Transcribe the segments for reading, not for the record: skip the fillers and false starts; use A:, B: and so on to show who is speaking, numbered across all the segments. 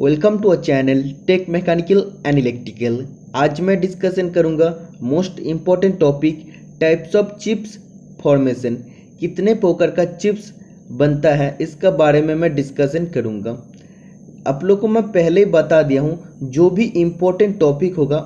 A: Welcome to a channel tech mechanical and electrical. आज मैं discussion करूंगा most important topic types of chips formation. कितने प्रकार का चिप्स बनता है इसका बारे में मैं डिस्कशन करूंगा। आप लोग को मैं पहले ही बता दिया हूं, जो भी इम्पोर्टेंट टॉपिक होगा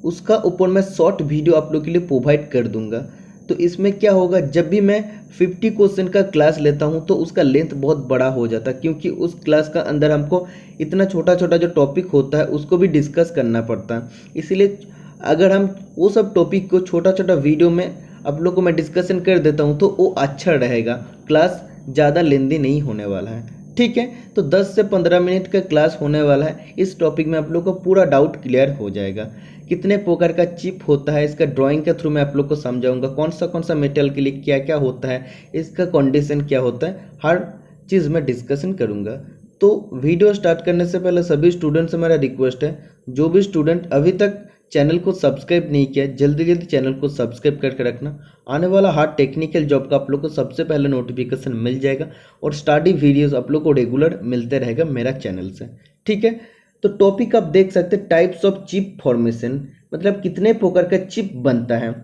A: उसका ऊपर मैं शॉर्ट वीडियो आप लोग के लिए प्रोवाइड कर दूंगा। तो इसमें क्या होगा, जब भी मैं 50 क्वेश्चन का क्लास लेता हूं तो उसका लेंथ बहुत बड़ा हो जाता है, क्योंकि उस क्लास का अंदर हमको इतना छोटा छोटा जो टॉपिक होता है उसको भी डिस्कस करना पड़ता है। इसीलिए अगर हम वो सब टॉपिक को छोटा छोटा वीडियो में आप लोग को मैं डिस्कशन कर देता हूं तो वो अच्छा रहेगा, क्लास ज़्यादा लेंदी नहीं होने वाला है। ठीक है, तो 10 से 15 मिनट का क्लास होने वाला है। इस टॉपिक में आप लोग को पूरा डाउट क्लियर हो जाएगा। कितने प्रकार का चिप होता है इसका ड्राइंग के थ्रू मैं आप लोग को समझाऊंगा। कौन सा मेटल के लिए क्या क्या होता है, इसका कंडीशन क्या होता है, हर चीज़ में डिस्कशन करूंगा। तो वीडियो स्टार्ट करने से पहले सभी स्टूडेंट से मेरा रिक्वेस्ट है, जो भी स्टूडेंट अभी तक चैनल को सब्सक्राइब नहीं किया जल्दी जल्दी चैनल को सब्सक्राइब करके रखना। आने वाला हार्ड टेक्निकल जॉब का आप लोग को सबसे पहले नोटिफिकेशन मिल जाएगा और स्टडी वीडियोस आप लोग को रेगुलर मिलते रहेगा मेरा चैनल से। ठीक है, तो टॉपिक आप देख सकते हैं टाइप्स ऑफ चिप फॉर्मेशन, मतलब कितने प्रकार का चिप बनता है।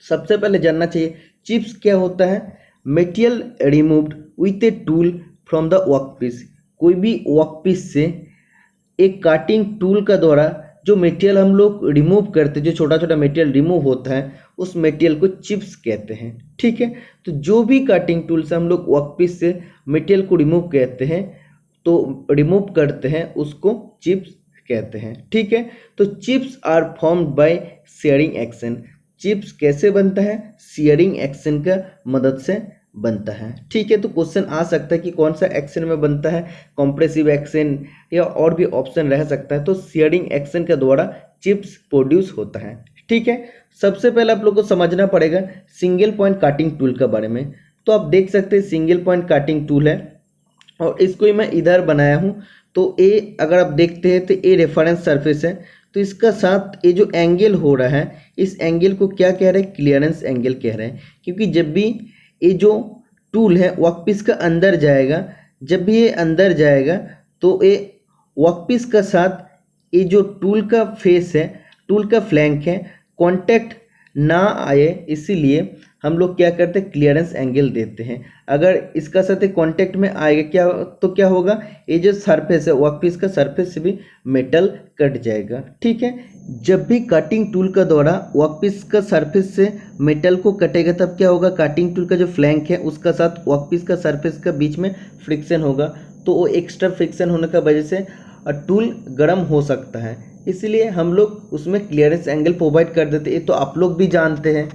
A: सबसे पहले जानना चाहिए चिप्स क्या होता है। Material removed with a tool from the workpiece. कोई भी वर्कपीस से एक काटिंग टूल का द्वारा जो मटेरियल हम लोग रिमूव करते हैं, जो छोटा छोटा मटेरियल रिमूव होता है उस मटेरियल को चिप्स कहते हैं। ठीक है, तो जो भी कटिंग टूल से हम लोग वर्कपीस से मटेरियल को रिमूव कहते हैं तो रिमूव करते हैं उसको चिप्स कहते हैं। ठीक है, तो chips are formed by shearing action. Chips कैसे बनता है, शेयरिंग एक्शन का मदद से बनता है। ठीक है, तो क्वेश्चन आ सकता है कि कौन सा एक्शन में बनता है, कॉम्प्रेसिव एक्शन या और भी ऑप्शन रह सकता है। तो शेयरिंग एक्शन के द्वारा चिप्स प्रोड्यूस होता है। ठीक है, सबसे पहले आप लोग को समझना पड़ेगा सिंगल पॉइंट काटिंग टूल के बारे में। तो आप देख सकते हैं सिंगल पॉइंट काटिंग टूल है और इसको ही मैं इधर बनाया हूँ। तो ए अगर आप देखते हैं तो ए रेफरेंस सरफेस है, तो इसका साथ ये जो एंगल हो रहा है इस एंगल को क्या कह रहे हैं, क्लियरेंस एंगल कह रहे हैं। क्योंकि जब भी ये जो टूल है वर्कपीस का अंदर जाएगा, जब भी ये अंदर जाएगा तो ये वर्कपीस का साथ ये जो टूल का फेस है, टूल का फ्लैंक है, कांटेक्ट ना आए, इसीलिए हम लोग क्या करते हैं, क्लियरेंस एंगल देते हैं। अगर इसका साथ कांटेक्ट में आएगा क्या होगा, ये जो सरफेस है वर्कपीस का सरफेस से भी मेटल कट जाएगा। ठीक है, जब भी कटिंग टूल का द्वारा वर्कपीस का सरफेस से मेटल को कटेगा तब क्या होगा, कटिंग टूल का जो फ्लैंक है उसका साथ वर्कपीस का सरफेस का बीच में फ्रिक्शन होगा। तो वो एक्स्ट्रा फ्रिक्शन होने का वजह से टूल गर्म हो सकता है, इसलिए हम लोग उसमें क्लियरेंस एंगल प्रोवाइड कर देते हैं। ये तो आप लोग भी जानते हैं।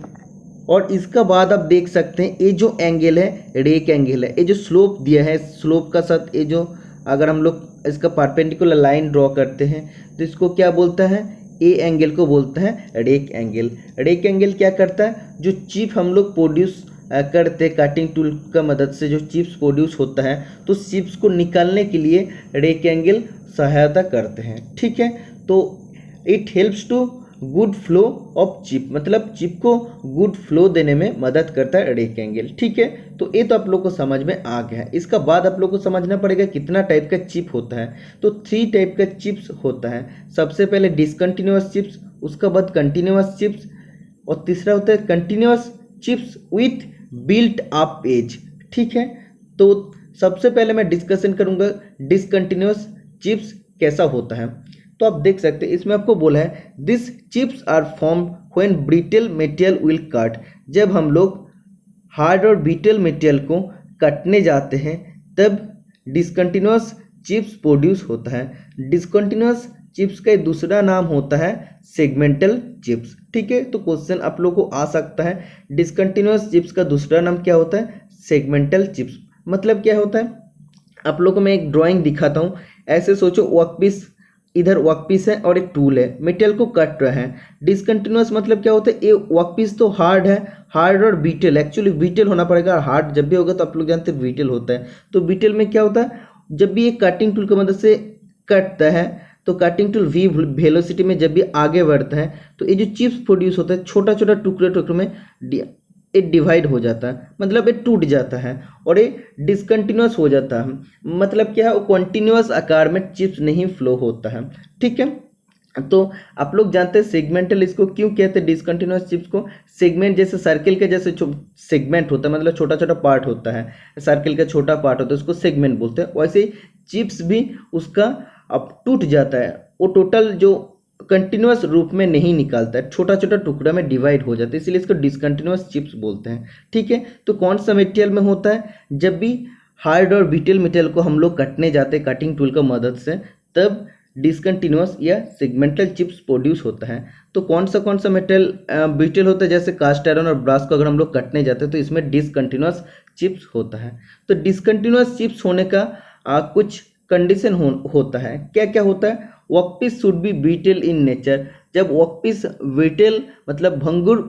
A: और इसका बाद आप देख सकते हैं ये जो एंगल है रेक एंगल है। ये जो स्लोप दिया है, स्लोप का साथ ये जो अगर हम लोग इसका परपेंडिकुलर लाइन ड्रॉ करते हैं तो इसको क्या बोलता है, ए एंगल को बोलता है रेक एंगल। रेक एंगल क्या करता है, जो चिप हम लोग प्रोड्यूस करते कटिंग टूल का मदद से जो चिप्स प्रोड्यूस होता है तो चिप्स को निकालने के लिए रेक एंगल सहायता करते हैं। ठीक है, तो it helps to good flow of chip, मतलब चिप को गुड फ्लो देने में मदद करता है रेक एंगल। ठीक है, तो ये तो आप लोग को समझ में आ गया है। इसका बाद आप लोग को समझना पड़ेगा कितना टाइप का चिप होता है। तो 3 टाइप का चिप्स होता है। सबसे पहले डिसकंटिन्यूअस चिप्स, उसका बाद कंटिन्यूअस चिप्स और तीसरा होता है continuous chips with built up edge. ठीक है, तो सबसे पहले मैं डिस्कशन करूंगा डिसकंटिन्यूअस चिप्स कैसा होता है। तो आप देख सकते हैं इसमें आपको बोला है this chips are formed when brittle material will cut. जब हम लोग हार्ड और ब्रिटल मटेरियल को कटने जाते हैं तब डिसकंटिन्यूअस चिप्स प्रोड्यूस होता है। डिसकंटिन्यूअस चिप्स का दूसरा नाम होता है सेगमेंटल चिप्स। ठीक है, तो क्वेश्चन आप लोग को आ सकता है डिसकंटिन्यूअस चिप्स का दूसरा नाम क्या होता है, सेगमेंटल चिप्स। मतलब क्या होता है, आप लोग को मैं एक ड्राइंग दिखाता हूँ। ऐसे सोचो वर्कपीस, इधर वर्कपीस है और एक टूल है, मटेरियल को कट रहा है। डिसकंटिन्यूअस मतलब क्या होता है, ये वर्कपीस तो हार्ड है, हार्ड और बीटल, एक्चुअली बीटल होना पड़ेगा। हार्ड जब भी होगा तो आप लोग जानते हैं बीटल होता है। तो बीटल में क्या होता है, जब भी ये कटिंग टूल की मदद से कटता है तो कटिंग टूल वी वेलोसिटी में जब भी आगे बढ़ता है तो ये जो चिप्स प्रोड्यूस होता है छोटा छोटा टुकड़े टुकड़े में ये डिवाइड हो जाता है, मतलब ये टूट जाता है और ये डिसकंटिन्यूअस हो जाता है। मतलब क्या है, वो कंटिन्यूअस आकार में चिप्स नहीं फ्लो होता है। ठीक है, तो आप लोग जानते हैं सेगमेंटल इसको क्यों कहते हैं, डिसकंटिन्यूअस चिप्स को। सेगमेंट जैसे सर्किल के जैसे सेगमेंट होता है, मतलब छोटा छोटा पार्ट होता है, सर्किल का छोटा पार्ट होता है, उसको सेगमेंट बोलते हैं। वैसे ही चिप्स भी उसका अब टूट जाता है, वो टोटल जो कंटिन्यूअस रूप में नहीं निकालता है, छोटा छोटा टुकड़ा में डिवाइड हो जाता है, इसलिए इसको डिसकंटिन्यूअस चिप्स बोलते हैं। ठीक है, तो कौन सा मटेरियल में होता है, जब भी हार्ड और ब्रिटल मटेरियल को हम लोग काटने जाते हैं कटिंग टूल का मदद से, तब डिसकंटिन्यूअस या सेगमेंटल चिप्स प्रोड्यूस होता है। तो कौन सा मटेरियल ब्रिटल होता है, जैसे कास्ट आयरन और ब्रास को अगर हम लोग काटने जाते हैं तो इसमें डिसकंटिन्यूअस चिप्स होता है। तो डिसकंटिन्यूअस चिप्स होने का कुछ कंडीशन होता है। क्या क्या होता है, workpiece should be brittle in nature. जब वर्कपीस ब्रिटल मतलब भंगुर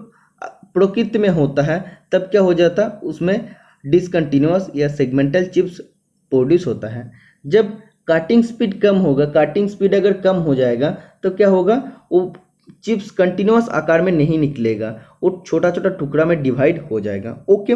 A: प्रकृति में होता है, तब क्या हो जाता है, उसमें डिसकंटिन्यूअस या सेगमेंटल चिप्स प्रोड्यूस होता है। जब काटिंग स्पीड कम होगा, काटिंग स्पीड अगर कम हो जाएगा तो क्या होगा, वो चिप्स कंटिन्यूअस आकार में नहीं निकलेगा, वो छोटा छोटा टुकड़ा में डिवाइड हो जाएगा। ओके,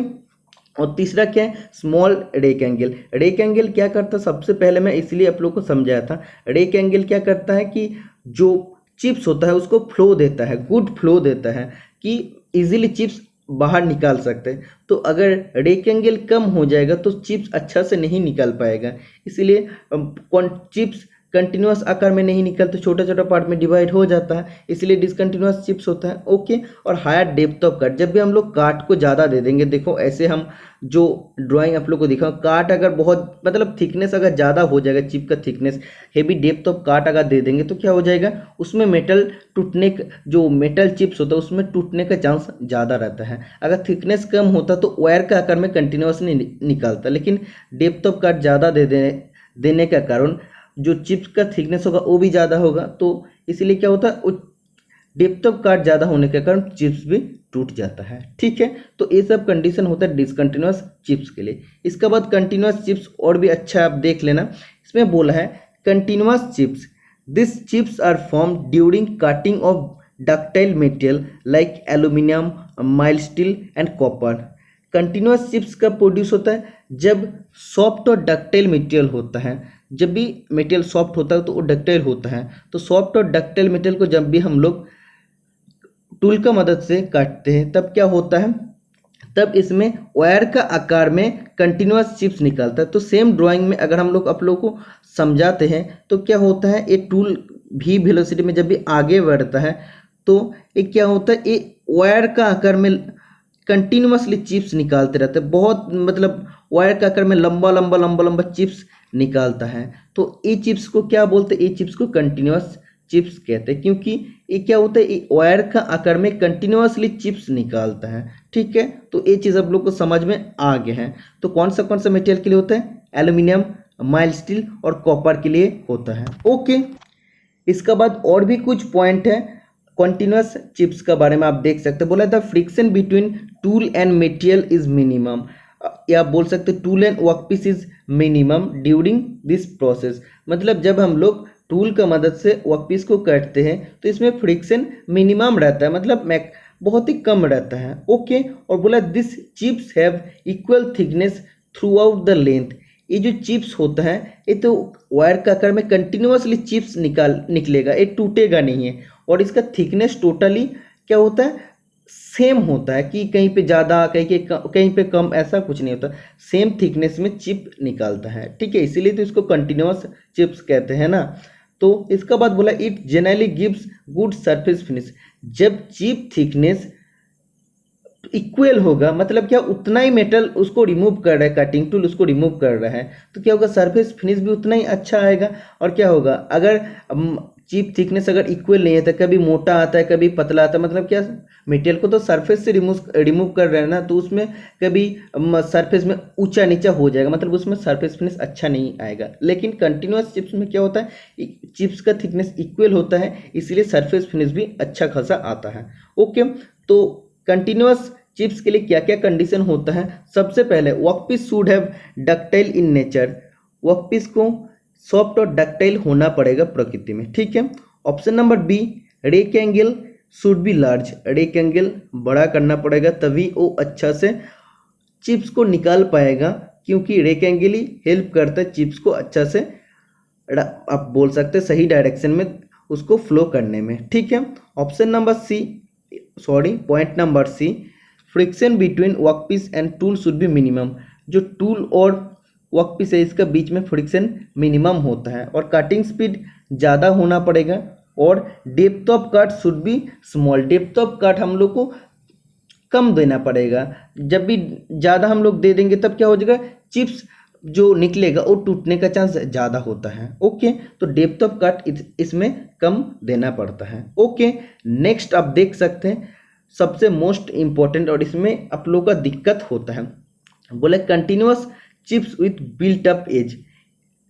A: और तीसरा क्या है, small rake angle. Rake angle क्या करता है, सबसे पहले मैं इसलिए आप लोग को समझाया था, रेक एंगल क्या करता है कि जो चिप्स होता है उसको फ्लो देता है, गुड फ्लो देता है कि इजीली चिप्स बाहर निकाल सकते हैं। तो अगर रेक एंगल कम हो जाएगा तो चिप्स अच्छा से नहीं निकल पाएगा, इसलिए चिप्स कंटिन्यूअस आकार में नहीं निकलते, छोटा छोटा पार्ट में डिवाइड हो जाता है, इसलिए डिसकंटिन्यूअस चिप्स होता है। ओके, और हायर डेप्थ ऑफ कट। जब भी हम लोग काट को ज़्यादा दे देंगे, देखो ऐसे हम जो ड्राइंग आप लोग को दिखाऊं, काट अगर बहुत मतलब थिकनेस अगर ज़्यादा हो जाएगा, चिप का थिकनेस हेवी डेप्थ ऑफ काट अगर दे देंगे तो क्या हो जाएगा, उसमें मेटल टूटने, जो मेटल चिप्स होता है उसमें टूटने का चांस ज़्यादा रहता है। अगर थिकनेस कम होता तो वायर का आकार में कंटिन्यूअस नहीं निकालता, लेकिन डेप्थ ऑफ काट ज़्यादा देने का कारण जो चिप्स का थिकनेस होगा वो भी ज़्यादा होगा, तो इसलिए क्या होता है, डेप्थ ऑफ काट ज़्यादा होने के कारण चिप्स भी टूट जाता है। ठीक है, तो ये सब कंडीशन होता है डिसकंटिन्यूअस चिप्स के लिए। इसके बाद कंटिन्यूअस चिप्स और भी अच्छा आप देख लेना, इसमें बोला है continuous chips, this chips are form during cutting of ductile material like aluminium, mild steel and copper. Continuous chips कब प्रोड्यूस होता है, जब सॉफ्ट और डक्टाइल मटेरियल होता है। जब भी मटेरियल सॉफ्ट होता है तो वो डक्टाइल होता है, तो सॉफ्ट और डक्टाइल मटेरियल को जब भी हम लोग टूल का मदद से काटते हैं तब क्या होता है, तब इसमें वायर का आकार में कंटिन्यूअस चिप्स निकलता है। तो सेम ड्राइंग में अगर हम लोग आप लोगों को समझाते हैं तो क्या होता है, ये टूल भी वेलोसिटी में जब भी आगे बढ़ता है तो ये क्या होता है, ये वायर का आकार में कंटिन्यूअसली चिप्स निकालते रहते हैं, बहुत मतलब वायर का आकार में लंबा लंबा लंबा लंबा चिप्स निकालता है। तो ये चिप्स को क्या बोलते हैं, ये चिप्स को कंटिन्यूअस चिप्स कहते हैं, क्योंकि ये क्या होता है, ये वायर का आकार में कंटिन्यूअसली चिप्स निकालता है। ठीक है, तो ये चीज़ आप लोग को समझ में आ गए हैं। तो कौन सा मटेरियल के लिए होता है, एल्यूमिनियम, माइल्ड स्टील और कॉपर के लिए होता है। ओके, इसके बाद और भी कुछ पॉइंट है कंटिन्यूअस चिप्स का बारे में आप देख सकते हैं। बोला था friction between tool and material is minimum, या बोल सकते tool and workpiece is minimum during this process. मतलब जब हम लोग टूल का मदद से वर्कपीस को काटते हैं तो इसमें फ्रिक्शन मिनिमम रहता है, मतलब बहुत ही कम रहता है। ओके, और बोला this chips have equal thickness through out the length. ये जो चिप्स होता है ये तो वायर का आकार में कंटिन्यूअसली चिप्स निकलेगा, ये टूटेगा नहीं है, और इसका थिकनेस टोटली क्या होता है, सेम होता है, कि कहीं पे ज़्यादा कहीं पे कम, ऐसा कुछ नहीं होता, सेम थिकनेस में चिप निकालता है। ठीक है, इसीलिए तो इसको कंटिन्यूअस चिप्स कहते हैं ना। तो इसका बाद बोला it generally gives good surface finish. जब चिप थिकनेस इक्वल होगा, मतलब क्या, उतना ही मेटल उसको रिमूव कर रहा है, कटिंग टूल उसको रिमूव कर रहा है, तो क्या होगा, सरफेस फिनिश भी उतना ही अच्छा आएगा। और क्या होगा, अगर चिप थिकनेस अगर इक्वल नहीं है तो कभी मोटा आता है कभी पतला आता है, मतलब क्या, मटेरियल को तो सरफेस से रिमूव कर रहे हैं ना, तो उसमें कभी सरफेस में ऊंचा नीचा हो जाएगा, मतलब उसमें सरफेस फिनिश अच्छा नहीं आएगा। लेकिन कंटिन्यूअस चिप्स में क्या होता है, चिप्स का थिकनेस इक्वल होता है, इसलिए सरफेस फिनिश भी अच्छा खासा आता है। ओके, तो कंटिन्यूअस चिप्स के लिए क्या क्या कंडीशन होता है। सबसे पहले workpiece should have ductile in nature, workpiece को सॉफ्ट और डक्टाइल होना पड़ेगा प्रकृति में। ठीक है, option number B, rake angle should be large, rectangle बड़ा करना पड़ेगा तभी वो अच्छा से चिप्स को निकाल पाएगा, क्योंकि रेक्टेंगल ही हेल्प करता है चिप्स को अच्छा से आप बोल सकते हैं सही डायरेक्शन में उसको फ्लो करने में। ठीक है, option number C, point number C, friction between workpiece and tool should be minimum. जो टूल और वर्कपीस है इसका बीच में फ्रिक्शन मिनिमम होता है और कटिंग स्पीड ज़्यादा होना पड़ेगा और depth of cut should be small. Depth of cut हम लोग को कम देना पड़ेगा, जब भी ज़्यादा हम लोग दे देंगे तब क्या हो जाएगा, चिप्स जो निकलेगा वो टूटने का चांस ज़्यादा होता है। ओके, तो डेप्थ ऑफ कट इसमें कम देना पड़ता है। ओके, नेक्स्ट आप देख सकते हैं सबसे मोस्ट इम्पॉर्टेंट और इसमें आप लोग का दिक्कत होता है, बोले continuous chips with built up edge.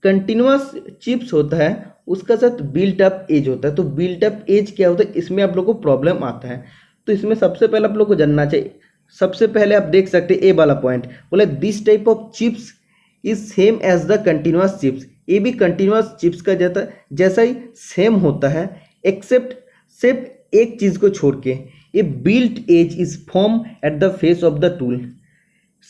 A: Continuous chips होता है उसका साथ बिल्ट अप एज होता है। तो बिल्ट अप एज क्या होता है, इसमें आप लोग को प्रॉब्लम आता है। तो इसमें सबसे पहले आप लोग को जानना चाहिए, सबसे पहले आप देख सकते हैं ए वाला पॉइंट, बोले this type of chips is same as the continuous chips. ये भी कंटिन्यूअस चिप्स का जैसा ही सेम होता है, एक्सेप्ट सिर्फ एक चीज़ को छोड़ के, a built edge is form at the face of the tool.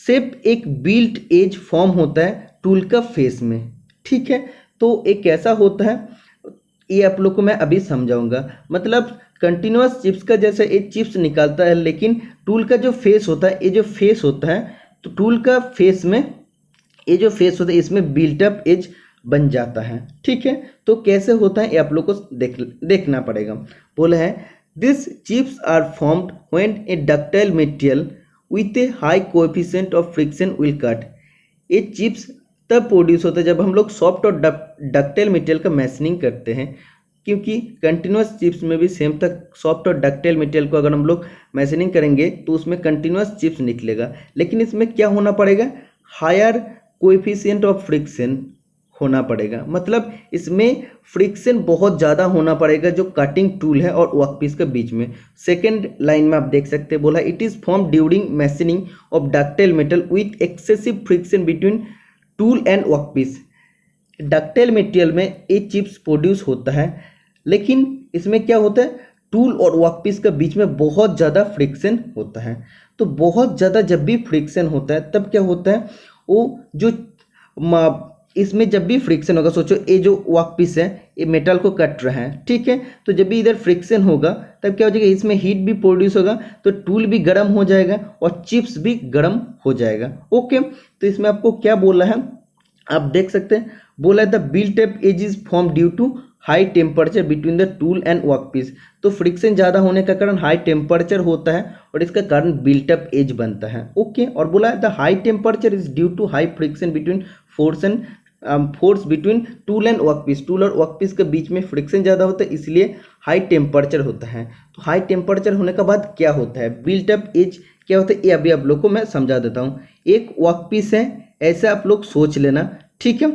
A: सिर्फ एक बिल्ट एज फॉर्म होता है टूल का फेस में। ठीक है, तो एक कैसा होता है ये आप लोग को मैं अभी समझाऊंगा। मतलब कंटिन्यूअस चिप्स का जैसे एक चिप्स निकालता है, लेकिन टूल का जो फेस होता है, ये जो फेस होता है, तो टूल का फेस में ये जो फेस होता है इसमें बिल्टअप एज बन जाता है। ठीक है, तो कैसे होता है ये आप लोग को देखना पड़ेगा। बोला है this chips are formed when a ductile material with a high coefficient of friction will cut. ये चिप्स तब प्रोड्यूस होता है जब हम लोग सॉफ्ट और डक्टाइल मटेरियल का मैशनिंग करते हैं, क्योंकि कंटिन्यूअस चिप्स में भी सेम तक सॉफ्ट और डक्टाइल मटेरियल को अगर हम लोग मैशनिंग करेंगे तो उसमें कंटिन्यूअस चिप्स निकलेगा। लेकिन इसमें क्या होना पड़ेगा, हायर कोएफिशिएंट ऑफ फ्रिक्शन होना पड़ेगा। मतलब इसमें फ्रिक्शन बहुत ज़्यादा होना पड़ेगा जो कटिंग टूल है और वर्कपीस के बीच में। सेकेंड लाइन में आप देख सकते हैं, बोला it is form during machining of ductile metal with excessive friction between tool and workpiece. Ductile material में ये चिप्स प्रोड्यूस होता है, लेकिन इसमें क्या होता है, टूल और वर्कपीस के बीच में बहुत ज़्यादा फ्रिक्शन होता है। तो बहुत ज़्यादा जब भी फ्रिक्शन होता है तब क्या होता है, वो जो इसमें जब भी फ्रिक्शन होगा, सोचो ये जो वर्कपीस है ये मेटल को कट रहा है। ठीक है, तो जब भी इधर फ्रिक्शन होगा तब क्या हो जाएगा, इसमें हीट भी प्रोड्यूस होगा, तो टूल भी गर्म हो जाएगा और चिप्स भी गर्म हो जाएगा। ओके, तो इसमें आपको क्या बोला है आप देख सकते हैं, बोला है the built up edge is form due to high temperature between the tool and workpiece. तो फ्रिक्शन ज़्यादा होने का कारण हाई टेम्परेचर होता है और इसका कारण बिल्ट अप एज बनता है। ओके, और बोला है the high temperature is due to high friction between force between tool and workpiece. Tool और वर्कपीस के बीच में फ्रिक्शन ज़्यादा होता है, इसलिए हाई टेम्परेचर होता है। तो हाई टेम्परेचर होने के बाद क्या होता है, बिल्ट अप एज क्या होता है, ये अभी आप लोग को मैं समझा देता हूँ। एक वर्कपीस है, ऐसे आप लोग सोच लेना। ठीक है,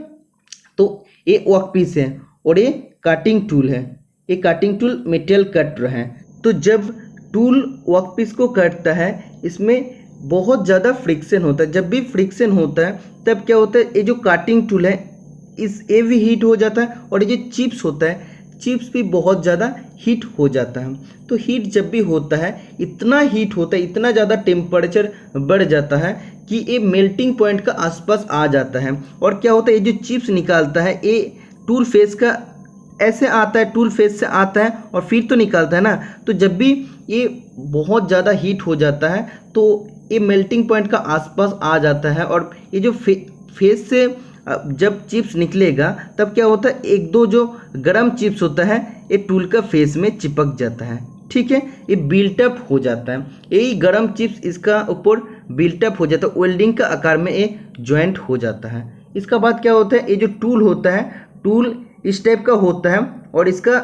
A: तो ये वर्कपीस है और ये कटिंग टूल है, ये कटिंग टूल मटेरियल कट रहा है। तो जब टूल वर्कपीस को काटता है इसमें बहुत ज़्यादा फ्रिक्शन होता है। जब भी फ्रिक्शन होता है तब क्या होता है, ये जो कटिंग टूल है ये भी हीट हो जाता है और ये जो चिप्स होता है चिप्स भी बहुत ज़्यादा हीट हो जाता है। तो हीट जब भी होता है, इतना हीट होता है, इतना ज़्यादा टेम्परेचर बढ़ जाता है कि ये मेल्टिंग पॉइंट का आसपास आ जाता है। और क्या होता है, ये जो चिप्स निकालता है ये टूल फेस का ऐसे आता है, टूल फेस से आता है और फिर तो निकालता है ना। तो जब भी ये बहुत ज़्यादा हीट हो जाता है तो ये मेल्टिंग पॉइंट का आसपास आ जाता है और ये जो फेस से जब चिप्स निकलेगा तब क्या होता है, एक दो जो गर्म चिप्स होता है ये टूल का फेस में चिपक जाता है। ठीक है, ये बिल्टअप हो जाता है, यही गर्म चिप्स इसका ऊपर बिल्टअप हो जाता है, वेल्डिंग का आकार में ये ज्वाइंट हो जाता है। इसका बाद क्या होता है, ये जो टूल होता है, टूल इस टाइप का होता है और इसका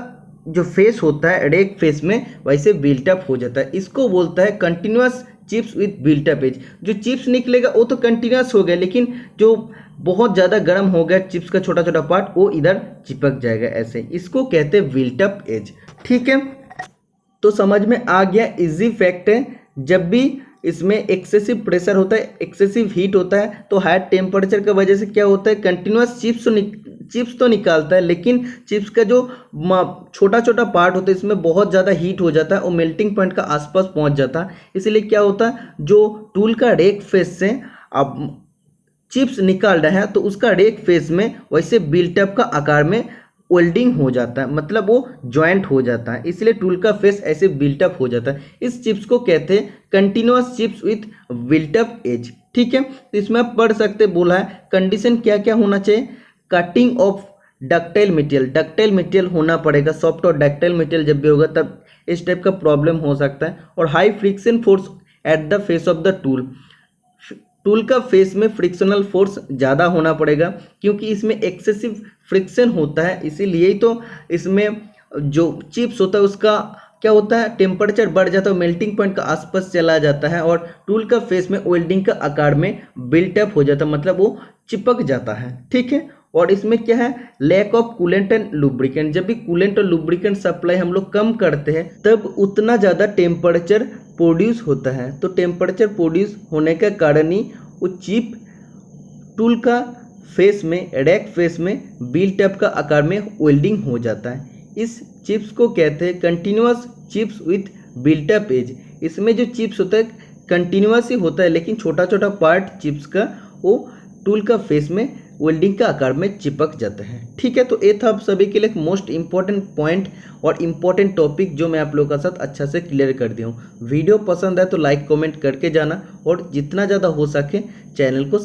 A: जो फेस होता है रेक फेस में वैसे बिल्टअप हो जाता है। इसको बोलता है continuous chips with built up edge. जो चिप्स निकलेगा वो तो कंटिन्यूअस हो गया, लेकिन जो बहुत ज़्यादा गर्म हो गया चिप्स का छोटा छोटा पार्ट वो इधर चिपक जाएगा ऐसे, इसको कहते हैं बिल्टअप एज। ठीक है, तो समझ में आ गया, इजी फैक्ट है। जब भी इसमें एक्सेसिव प्रेशर होता है, एक्सेसिव हीट होता है, तो हाई टेम्परेचर की वजह से क्या होता है, कंटिन्यूस चिप्स तो निकालता है, लेकिन चिप्स का जो छोटा छोटा पार्ट होता है इसमें बहुत ज़्यादा हीट हो जाता है और मेल्टिंग पॉइंट का आसपास पहुंच जाता है। इसलिए क्या होता है, जो टूल का रेक फेस से अब चिप्स निकाल रहा है तो उसका रेक फेस में वैसे बिल्टअप का आकार में वेल्डिंग हो जाता है, मतलब वो जॉइंट हो जाता है, इसलिए टूल का फेस ऐसे बिल्टअप हो जाता है। इस चिप्स को कहते हैं continuous chips with built up edge. ठीक है, तो इसमें आप पढ़ सकते, बोला है कंडीशन क्या क्या होना चाहिए, कटिंग ऑफ डक्टाइल मटेरियल होना पड़ेगा, सॉफ्ट और डक्टाइल मटेरियल जब भी होगा तब इस टाइप का प्रॉब्लम हो सकता है। और high friction force at the face of the tool का फेस में फ्रिक्शनल फोर्स ज़्यादा होना पड़ेगा, क्योंकि इसमें एक्सेसिव फ्रिक्शन होता है, इसीलिए ही तो इसमें जो चिप्स होता है उसका क्या होता है, टेम्परेचर बढ़ जाता है, मेल्टिंग पॉइंट का आसपास चला जाता है और टूल का फेस में वेल्डिंग का आकार में बिल्टअप हो जाता है, मतलब वो चिपक जाता है। ठीक है, और इसमें क्या है, lack of coolant and lubricant. जब भी कूलेंट और लुब्रिकेंट सप्लाई हम लोग कम करते हैं तब उतना ज़्यादा टेम्परेचर प्रोड्यूस होता है, तो टेम्परेचर प्रोड्यूस होने के कारण ही वो चिप टूल का फेस में, रैक फेस में बिल्टअप का आकार में वेल्डिंग हो जाता है। इस चिप्स को कहते हैं continuous chips with built up edge. इसमें जो चिप्स होता है कंटिन्यूअस ही होता है, लेकिन छोटा छोटा पार्ट चिप्स का वो टूल का फेस में वेल्डिंग का आकार में चिपक जाता है। ठीक है, तो ये था आप सभी के लिए एक मोस्ट इंपॉर्टेंट पॉइंट और इम्पॉर्टेंट टॉपिक जो मैं आप लोगों के साथ अच्छा से क्लियर कर दिया हूँ। वीडियो पसंद आए तो लाइक कमेंट करके जाना और जितना ज़्यादा हो सके चैनल को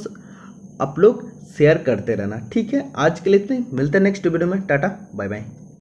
A: आप लोग शेयर करते रहना। ठीक है, आज के लिए इतना ही, मिलते हैं नेक्स्ट वीडियो में। Tata bye bye.